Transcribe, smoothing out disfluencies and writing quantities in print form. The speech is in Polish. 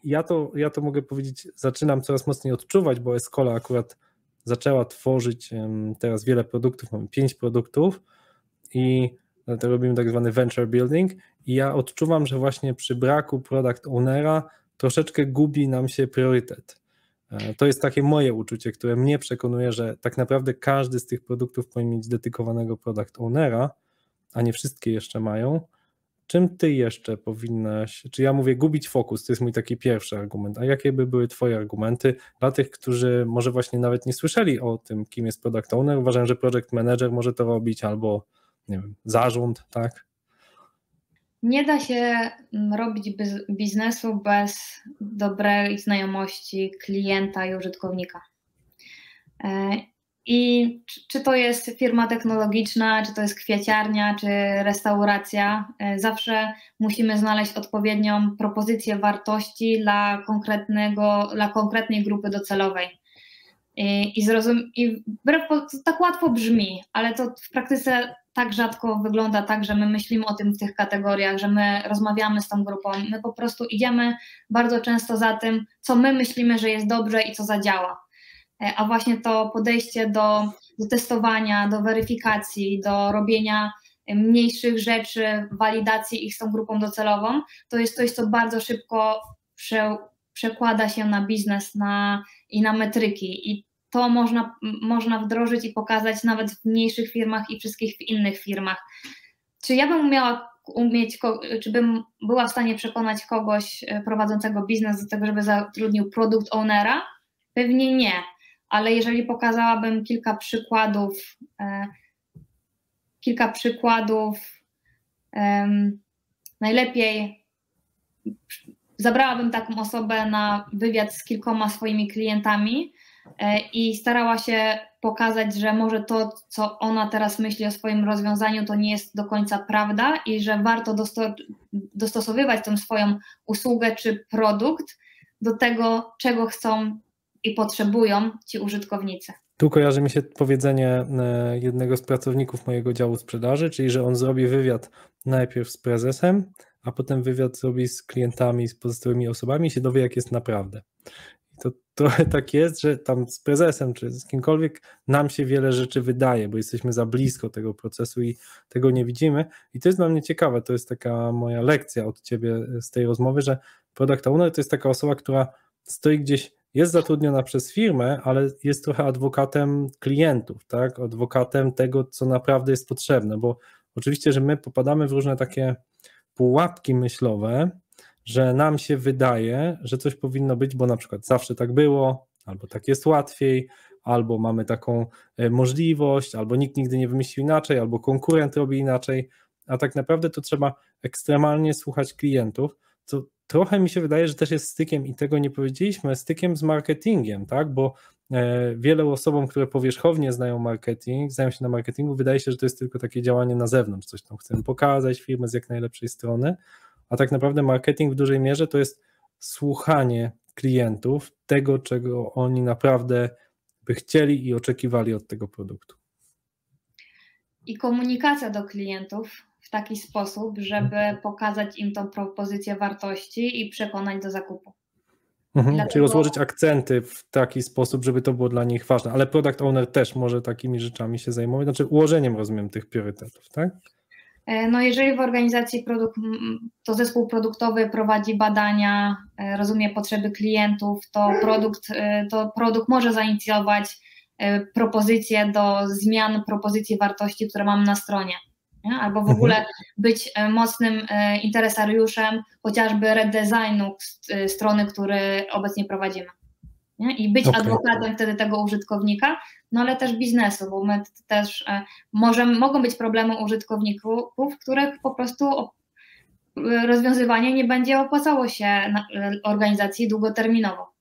ja to mogę powiedzieć, zaczynam coraz mocniej odczuwać, bo Escola akurat zaczęła tworzyć teraz wiele produktów, mamy 5 produktów i to robimy tak zwany venture building i ja odczuwam, że właśnie przy braku product ownera troszeczkę gubi nam się priorytet. To jest takie moje uczucie, które mnie przekonuje, że tak naprawdę każdy z tych produktów powinien mieć dedykowanego product ownera, a nie wszystkie jeszcze mają. Czym ty jeszcze powinnaś, czy ja mówię gubić fokus, to jest mój taki pierwszy argument, a jakie by były twoje argumenty dla tych, którzy może właśnie nawet nie słyszeli o tym, kim jest product owner, uważają, że project manager może to robić albo, nie wiem, zarząd, tak? Nie da się robić biznesu bez dobrej znajomości klienta i użytkownika. I czy to jest firma technologiczna, czy to jest kwiaciarnia, czy restauracja, zawsze musimy znaleźć odpowiednią propozycję wartości dla konkretnej grupy docelowej. I to tak łatwo brzmi, ale to w praktyce tak rzadko wygląda tak, że my myślimy o tym w tych kategoriach, że my rozmawiamy z tą grupą, my po prostu idziemy bardzo często za tym, co my myślimy, że jest dobrze i co zadziała. A właśnie to podejście do testowania, do weryfikacji, do robienia mniejszych rzeczy, walidacji ich z tą grupą docelową, to jest coś, co bardzo szybko przekłada się na biznes i na metryki. I to można wdrożyć i pokazać nawet w mniejszych firmach i wszystkich w innych firmach. Czy ja bym czy bym była w stanie przekonać kogoś prowadzącego biznes do tego, żeby zatrudnił product ownera? Pewnie nie. Ale jeżeli pokazałabym kilka przykładów, najlepiej zabrałabym taką osobę na wywiad z kilkoma swoimi klientami i starała się pokazać, że może to, co ona teraz myśli o swoim rozwiązaniu, to nie jest do końca prawda i że warto dostosowywać tą swoją usługę czy produkt do tego, czego chcą i potrzebują ci użytkownicy. Tu kojarzy mi się powiedzenie jednego z pracowników mojego działu sprzedaży, czyli że on zrobi wywiad najpierw z prezesem, a potem wywiad zrobi z klientami, z pozostałymi osobami i się dowie, jak jest naprawdę. I to trochę tak jest, że tam z prezesem czy z kimkolwiek nam się wiele rzeczy wydaje, bo jesteśmy za blisko tego procesu i tego nie widzimy. I to jest dla mnie ciekawe, to jest taka moja lekcja od ciebie z tej rozmowy, że product owner to jest taka osoba, która stoi gdzieś, jest zatrudniona przez firmę, ale jest trochę adwokatem klientów, tak? Adwokatem tego, co naprawdę jest potrzebne, bo oczywiście, że my popadamy w różne takie pułapki myślowe, że nam się wydaje, że coś powinno być, bo na przykład zawsze tak było, albo tak jest łatwiej, albo mamy taką możliwość, albo nikt nigdy nie wymyślił inaczej, albo konkurent robi inaczej, a tak naprawdę to trzeba ekstremalnie słuchać klientów, co trochę mi się wydaje, że też jest stykiem, i tego nie powiedzieliśmy, stykiem z marketingiem, tak, bo wielu osobom, które powierzchownie znają marketing, znają się na marketingu, wydaje się, że to jest tylko takie działanie na zewnątrz, coś tam chcemy pokazać firmę z jak najlepszej strony, a tak naprawdę marketing w dużej mierze to jest słuchanie klientów, tego, czego oni naprawdę by chcieli i oczekiwali od tego produktu. I komunikacja do klientów w taki sposób, żeby pokazać im tą propozycję wartości i przekonać do zakupu. Czyli rozłożyć akcenty w taki sposób, żeby to było dla nich ważne, ale product owner też może takimi rzeczami się zajmować, znaczy ułożeniem, rozumiem, tych priorytetów, tak? No jeżeli w organizacji to zespół produktowy prowadzi badania, rozumie potrzeby klientów, to produkt może zainicjować propozycje do zmian propozycji wartości, które mam na stronie. Nie? Albo w ogóle być mocnym interesariuszem chociażby redesignu strony, który obecnie prowadzimy. Nie? I być adwokatem wtedy tego użytkownika, no ale też biznesu, bo my też mogą być problemy użytkowników, których po prostu rozwiązywanie nie będzie opłacało się organizacji długoterminowo.